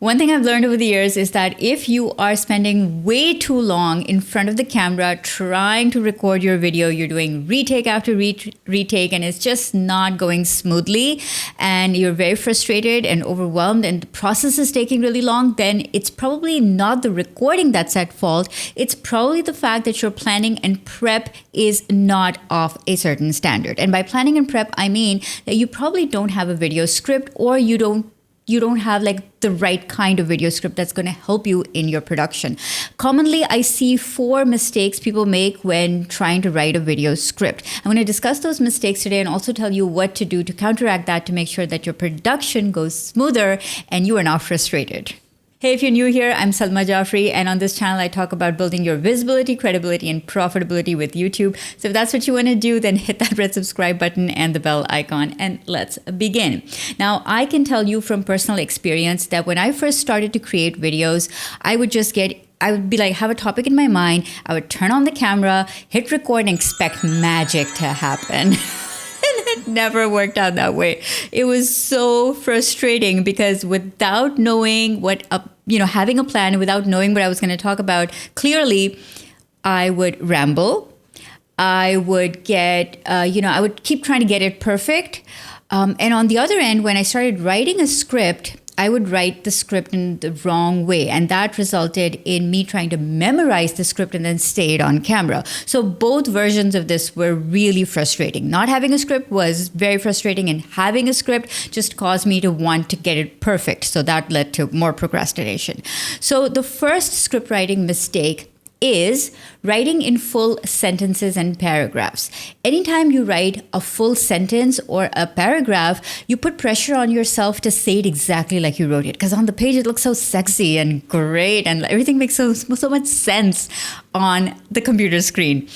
One thing I've learned over the years is that if you are spending way too long in front of the camera trying to record your video, you're doing retake after retake, and it's just not going smoothly, and you're very frustrated and overwhelmed, and the process is taking really long, then it's probably not the recording that's at fault. It's probably the fact that your planning and prep is not of a certain standard. And by planning and prep, I mean that you probably don't have a video script, or you don't have like the right kind of video script that's going to help you in your production. Commonly, I see 4 mistakes people make when trying to write a video script. I'm going to discuss those mistakes today and also tell you what to do to counteract that to make sure that your production goes smoother and you are not frustrated. Hey, if you're new here, I'm Salma Jaffrey, and on this channel, I talk about building your visibility, credibility, and profitability with YouTube. So if that's what you want to do, then hit that red subscribe button and the bell icon, and let's begin. Now, I can tell you from personal experience that when I first started to create videos, I would be like, have a topic in my mind, I would turn on the camera, hit record, and expect magic to happen. It never worked out that way. It was so frustrating because without knowing having a plan, without knowing what I was going to talk about clearly, I would ramble. I would I would keep trying to get it perfect. And on the other end, when I started writing a script, I would write the script in the wrong way. And that resulted in me trying to memorize the script and then say it on camera. So both versions of this were really frustrating. Not having a script was very frustrating, and having a script just caused me to want to get it perfect. So that led to more procrastination. So the first script writing mistake is writing in full sentences and paragraphs. Anytime you write a full sentence or a paragraph, you put pressure on yourself to say it exactly like you wrote it. Because on the page, it looks so sexy and great, and everything makes so much sense on the computer screen.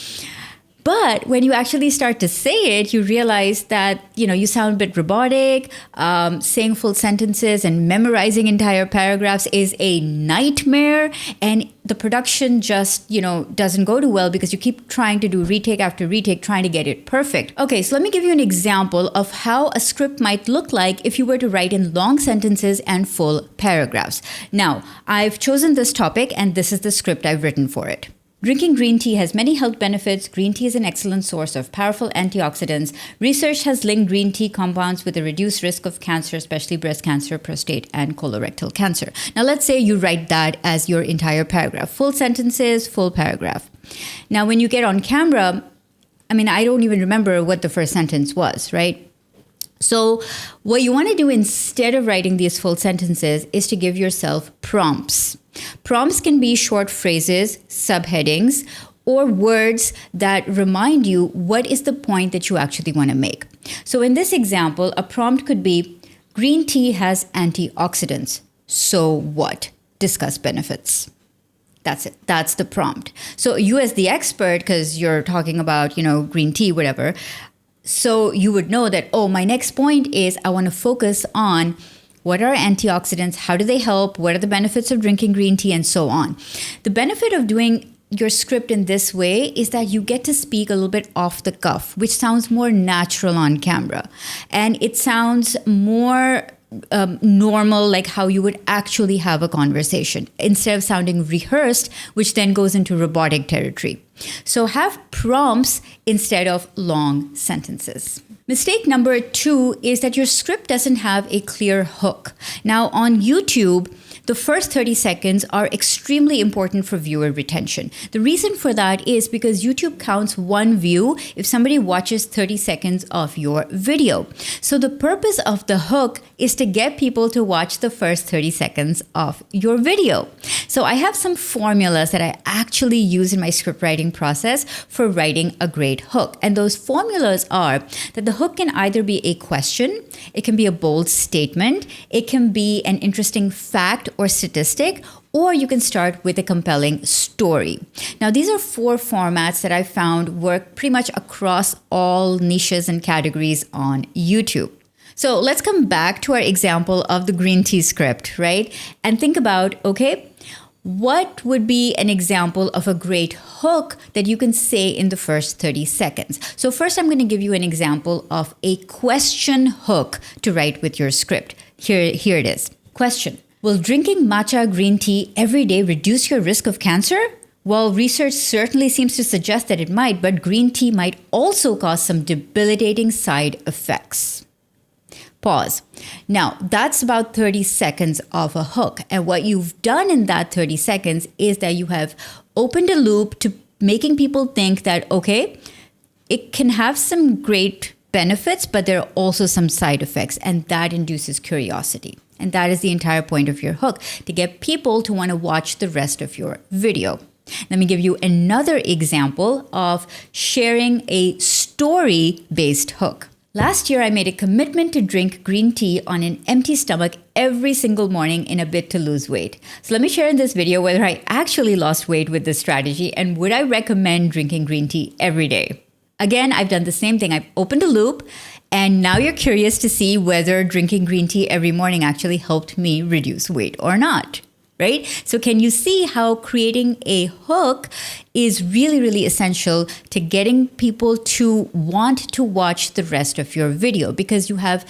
But when you actually start to say it, you realize that, you sound a bit robotic. Saying full sentences and memorizing entire paragraphs is a nightmare. And the production just, doesn't go too well because you keep trying to do retake after retake, trying to get it perfect. Okay, so let me give you an example of how a script might look like if you were to write in long sentences and full paragraphs. Now, I've chosen this topic, and this is the script I've written for it. Drinking green tea has many health benefits. Green tea is an excellent source of powerful antioxidants. Research has linked green tea compounds with a reduced risk of cancer, especially breast cancer, prostate, and colorectal cancer. Now, let's say you write that as your entire paragraph. Full sentences, full paragraph. Now, when you get on camera, I don't even remember what the first sentence was, right? So what you want to do instead of writing these full sentences is to give yourself prompts. Prompts can be short phrases, subheadings, or words that remind you what is the point that you actually want to make. So in this example, a prompt could be, green tea has antioxidants. So what? Discuss benefits. That's it. That's the prompt. So you as the expert, because you're talking about, green tea, whatever. So you would know that, my next point is I want to focus on what are antioxidants, how do they help, what are the benefits of drinking green tea, and so on. The benefit of doing your script in this way is that you get to speak a little bit off the cuff, which sounds more natural on camera. And it sounds more normal, like how you would actually have a conversation, instead of sounding rehearsed, which then goes into robotic territory. So have prompts instead of long sentences. Mistake number 2 is that your script doesn't have a clear hook. Now, on YouTube, the first 30 seconds are extremely important for viewer retention. The reason for that is because YouTube counts one view if somebody watches 30 seconds of your video. So the purpose of the hook is to get people to watch the first 30 seconds of your video. So I have some formulas that I actually use in my script writing process for writing a great hook. And those formulas are that the hook can either be a question, it can be a bold statement, it can be an interesting fact or statistic, or you can start with a compelling story. Now, these are 4 formats that I found work pretty much across all niches and categories on YouTube. So let's come back to our example of the green tea script, right? And think about, okay, what would be an example of a great hook that you can say in the first 30 seconds? So first, I'm going to give you an example of a question hook to write with your script. Here it is. Question. Will drinking matcha green tea every day reduce your risk of cancer? Well, research certainly seems to suggest that it might, but green tea might also cause some debilitating side effects. Pause. Now, that's about 30 seconds of a hook. And what you've done in that 30 seconds is that you have opened a loop to making people think that, okay, it can have some great benefits, but there are also some side effects, and that induces curiosity. And that is the entire point of your hook, to get people to want to watch the rest of your video. Let me give you another example of sharing a story-based hook. Last year, I made a commitment to drink green tea on an empty stomach every single morning in a bid to lose weight. So let me share in this video whether I actually lost weight with this strategy and would I recommend drinking green tea every day. Again, I've done the same thing. I've opened a loop, and now you're curious to see whether drinking green tea every morning actually helped me reduce weight or not, right? So can you see how creating a hook is really, really essential to getting people to want to watch the rest of your video, because you have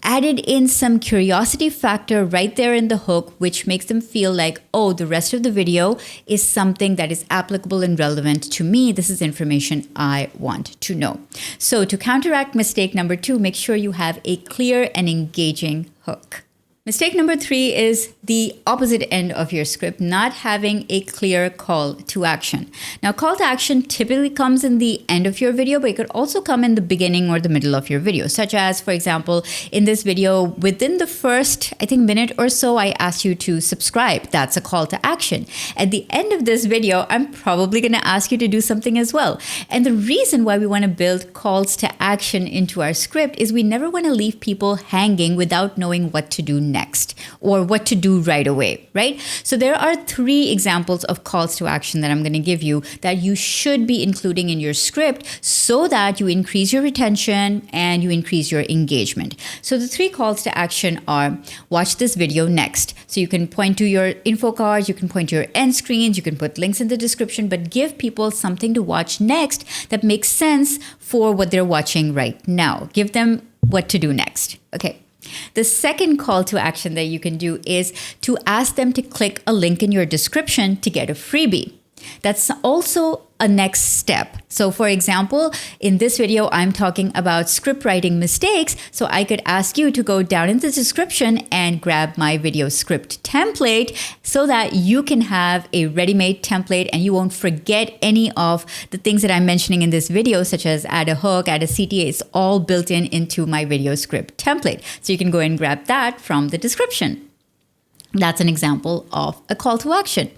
added in some curiosity factor right there in the hook, which makes them feel like, oh, the rest of the video is something that is applicable and relevant to me. This is information I want to know. So to counteract mistake number 2, make sure you have a clear and engaging hook. Mistake number 3 is the opposite end of your script, not having a clear call to action. Now, call to action typically comes in the end of your video, but it could also come in the beginning or the middle of your video, such as, for example, in this video, within the first, minute or so, I asked you to subscribe. That's a call to action. At the end of this video, I'm probably going to ask you to do something as well. And the reason why we want to build calls to action into our script is we never want to leave people hanging without knowing what to do next or what to do right away, right? So there are 3 examples of calls to action that I'm going to give you that you should be including in your script so that you increase your retention and you increase your engagement. So the 3 calls to action are: watch this video next. So you can point to your info cards, you can point to your end screens, you can put links in the description, but give people something to watch next that makes sense for what they're watching right now. Give them what to do next. Okay. The second call to action that you can do is to ask them to click a link in your description to get a freebie. That's also a next step. So for example, in this video, I'm talking about script writing mistakes. So I could ask you to go down in the description and grab my video script template so that you can have a ready-made template and you won't forget any of the things that I'm mentioning in this video, such as add a hook, add a CTA. It's all built into my video script template. So you can go and grab that from the description. That's an example of a call to action.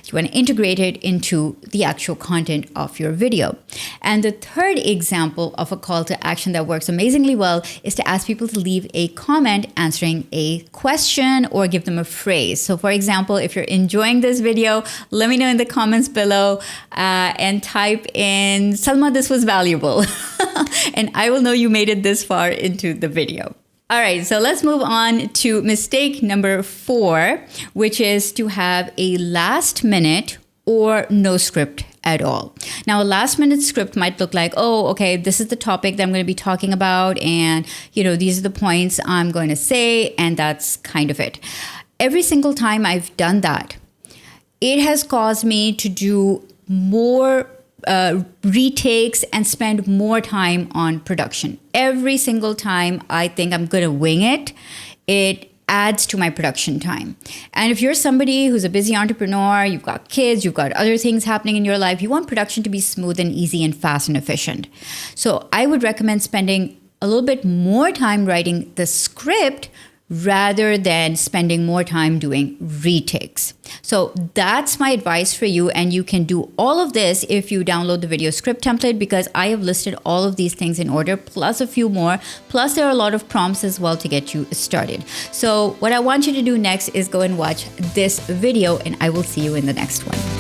You want to integrate it into the actual content of your video. And the third example of a call to action that works amazingly well is to ask people to leave a comment answering a question or give them a phrase. So for example, if you're enjoying this video, let me know in the comments below and type in, Salma, this was valuable. And I will know you made it this far into the video. All right, so let's move on to mistake number 4, which is to have a last minute or no script at all. Now, a last minute script might look like, oh, okay, this is the topic that I'm going to be talking about, and these are the points I'm going to say, and that's kind of it. Every single time I've done that, it has caused me to do more retakes and spend more time on production. Every single time I think I'm going to wing it, it adds to my production time. And if you're somebody who's a busy entrepreneur, you've got kids, you've got other things happening in your life, you want production to be smooth and easy and fast and efficient. So I would recommend spending a little bit more time writing the script rather than spending more time doing retakes. So that's my advice for you. And you can do all of this if you download the video script template, because I have listed all of these things in order, plus a few more. Plus there are a lot of prompts as well to get you started. So what I want you to do next is go and watch this video, and I will see you in the next one.